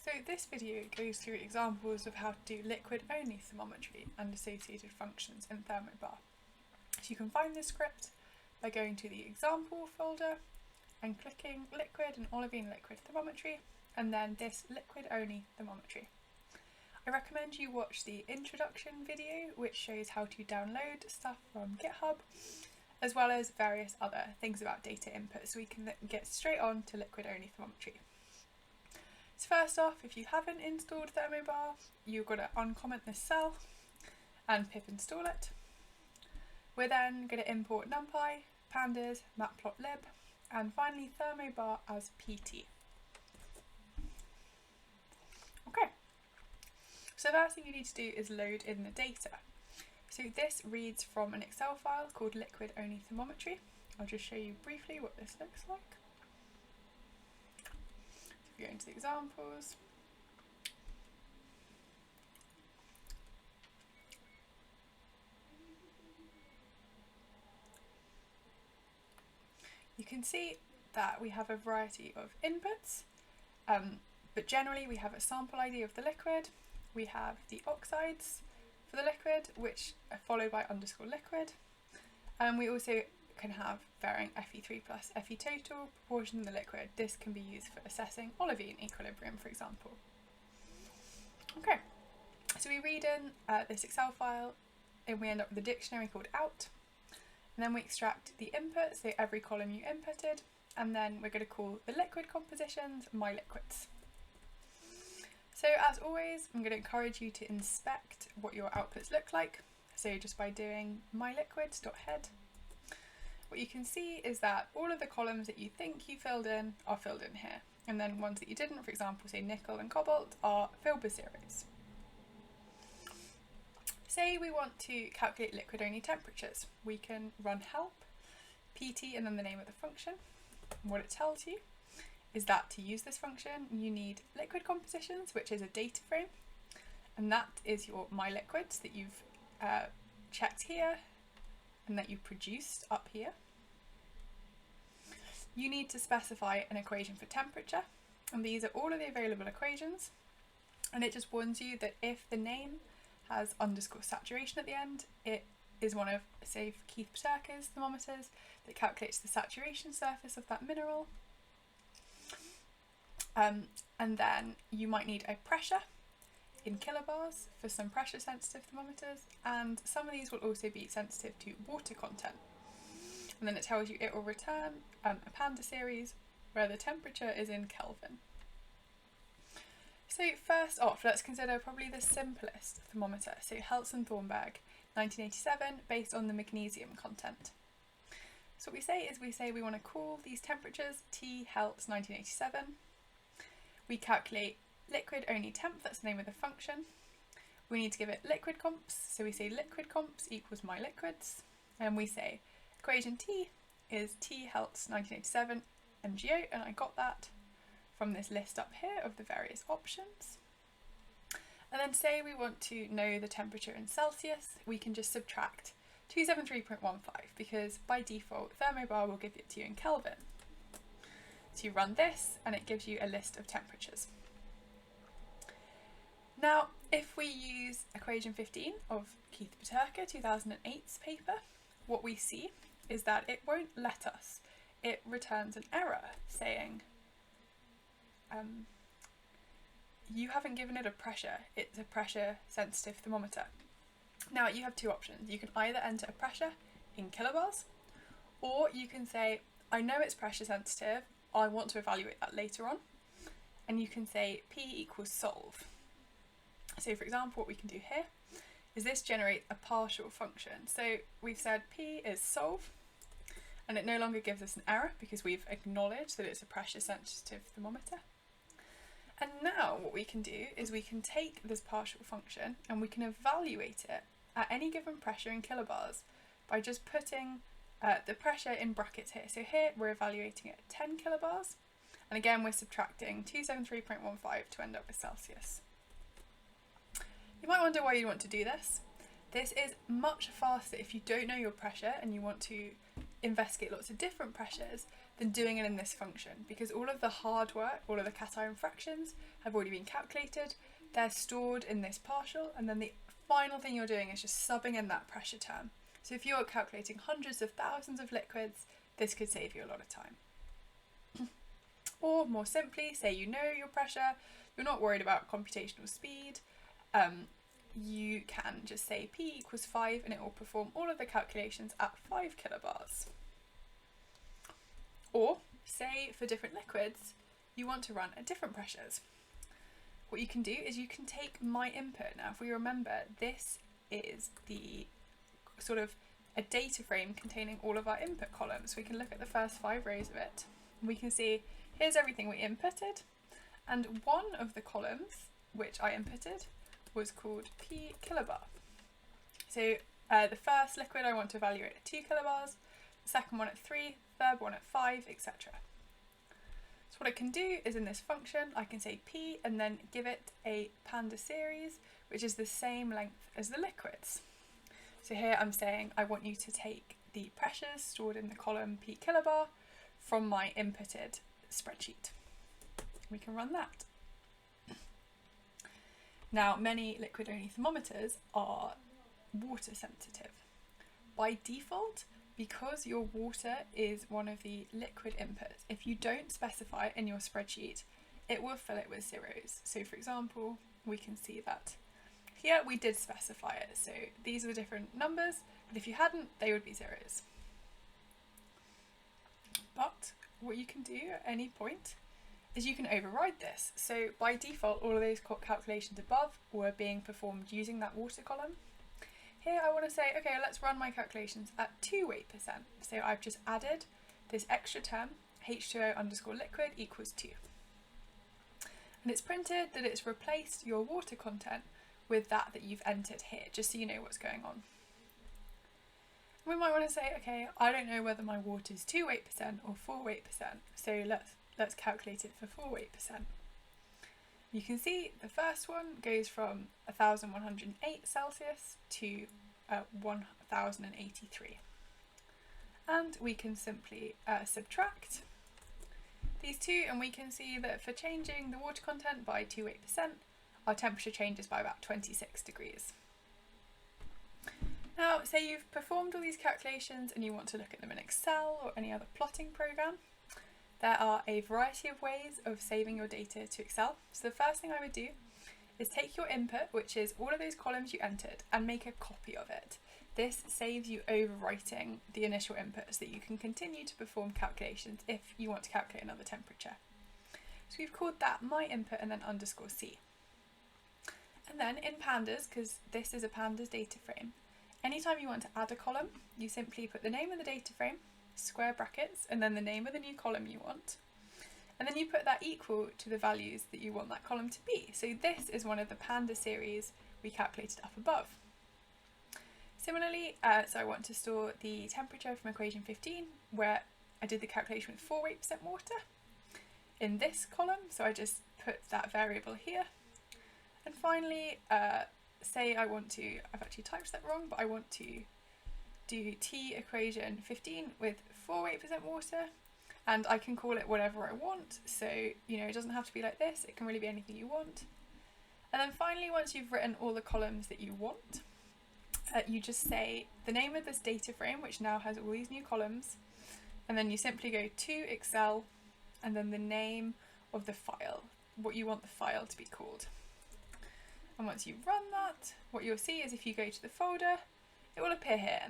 So this video goes through examples of how to do liquid-only thermometry and associated functions in Thermobar. So you can find this script by going to the example folder and clicking liquid and olivine liquid thermometry and then this liquid-only thermometry. I recommend you watch the introduction video, which shows how to download stuff from GitHub, as well as various other things about data input, so we can get straight on to liquid-only thermometry. So first off, if you haven't installed Thermobar, you've got to uncomment this cell and pip install it. We're then going to import NumPy, pandas, matplotlib, and finally Thermobar as PT. Okay, so the first thing you need to do is load in the data. So this reads from an Excel file called liquid-only thermometry. I'll just show you briefly what this looks like. So go into the examples. You can see that we have a variety of inputs, but generally we have a sample ID of the liquid, we have the oxides for the liquid, which are followed by underscore liquid, and we also can have varying Fe3 plus Fe total proportion of the liquid. This can be used for assessing olivine equilibrium, for example. Okay, so we read in this Excel file and we end up with a dictionary called out. And then we extract the input, so every column you inputted, and then we're going to call the liquid compositions my liquids. So as always, I'm going to encourage you to inspect what your outputs look like. So just by doing myliquids.head, what you can see is that all of the columns that you think you filled in are filled in here. And then ones that you didn't, for example, say nickel and cobalt, are filled with zeros. Say we want to calculate liquid-only temperatures. We can run help, pt, and then the name of the function. And what it tells you is that to use this function, you need liquid compositions, which is a data frame, and that is your my liquids that you've checked here and that you produced up here. You need to specify an equation for temperature, and these are all of the available equations, and it just warns you that if the name has underscore saturation at the end, it is one of, say, Keith Paterka's thermometers that calculates the saturation surface of that mineral. And then you might need a pressure in kilobars for some pressure sensitive thermometers, and some of these will also be sensitive to water content. And then it tells you it will return a panda series where the temperature is in Kelvin. So first off, let's consider probably the simplest thermometer, so Heltz and Thornberg, 1987, based on the magnesium content. So what we say we want to call these temperatures T Heltz 1987. We calculate liquid only temp, that's the name of the function. We need to give it liquid comps, so we say liquid comps equals my liquids, and we say equation T is T Heltz 1987 MgO, and I got that from this list up here of the various options. And then say we want to know the temperature in Celsius, we can just subtract 273.15 because by default Thermobar will give it to you in Kelvin. So you run this and it gives you a list of temperatures. Now if we use equation 15 of Keith Paterka 2008's paper, what we see is that it won't let us. It returns an error saying you haven't given it a pressure, it's a pressure sensitive thermometer. Now you have two options. You can either enter a pressure in kilobars, or you can say, I know it's pressure sensitive, I want to evaluate that later on, and you can say P equals solve. So for example, what we can do here is this generate a partial function. So we've said P is solve, and it no longer gives us an error because we've acknowledged that it's a pressure sensitive thermometer. And now what we can do is we can take this partial function and we can evaluate it at any given pressure in kilobars by just putting the pressure in brackets here. So here we're evaluating it at 10 kilobars, and again we're subtracting 273.15 to end up with Celsius. You might wonder why you want to do this. This is much faster if you don't know your pressure and you want to investigate lots of different pressures than doing it in this function, because all of the hard work, all of the cation fractions have already been calculated. They're stored in this partial, and then the final thing you're doing is just subbing in that pressure term. So if you're calculating hundreds of thousands of liquids, this could save you a lot of time. Or more simply, say you know your pressure, you're not worried about computational speed, you can just say P equals 5 and it will perform all of the calculations at 5 kilobars. Or say for different liquids, you want to run at different pressures. What you can do is you can take my input. Now, if we remember, this is the sort of a data frame containing all of our input columns. We can look at the first 5 rows of it. And we can see here's everything we inputted. And one of the columns, which I inputted, was called P kilobar. So the first liquid I want to evaluate at 2 kilobars, the second one at 3, third one at 5, etc. So what I can do is in this function, I can say P and then give it a panda series, which is the same length as the liquids. So here I'm saying I want you to take the pressures stored in the column P kilobar from my inputted spreadsheet. We can run that. Now, many liquid-only thermometers are water sensitive. By default, because your water is one of the liquid inputs, if you don't specify it in your spreadsheet, it will fill it with zeros. So for example, we can see that here we did specify it. So these are the different numbers, but if you hadn't, they would be zeros. But what you can do at any point is you can override this. So by default, all of those calculations above were being performed using that water column. Here I want to say, okay, let's run my calculations at 2 weight percent. So I've just added this extra term, H2O underscore liquid equals 2. And it's printed that it's replaced your water content with that you've entered here, just so you know what's going on. We might want to say, okay, I don't know whether my water is 2 weight percent or 4 weight percent. So let's calculate it for 4 weight percent. You can see the first one goes from 1108 Celsius to 1083. And we can simply subtract these two, and we can see that for changing the water content by 2 weight percent, our temperature changes by about 26 degrees. Now, say you've performed all these calculations and you want to look at them in Excel or any other plotting program. There are a variety of ways of saving your data to Excel. So the first thing I would do is take your input, which is all of those columns you entered, and make a copy of it. This saves you overwriting the initial input so that you can continue to perform calculations if you want to calculate another temperature. So we've called that my input and then underscore C. And then in pandas, because this is a pandas data frame, anytime you want to add a column, you simply put the name of the data frame, square brackets, and then the name of the new column you want. And then you put that equal to the values that you want that column to be. So this is one of the panda series we calculated up above. Similarly, so I want to store the temperature from equation 15, where I did the calculation with 4 weight percent water, in this column, so I just put that variable here. And finally, say I want to, I've actually typed that wrong, but I want to do T equation 15 with 4 weight percent water, and I can call it whatever I want. So, you know, it doesn't have to be like this, it can really be anything you want. And then finally, once you've written all the columns that you want, you just say the name of this data frame, which now has all these new columns, and then you simply go to Excel, and then the name of the file, what you want the file to be called. And once you run that, what you'll see is if you go to the folder, it will appear here. And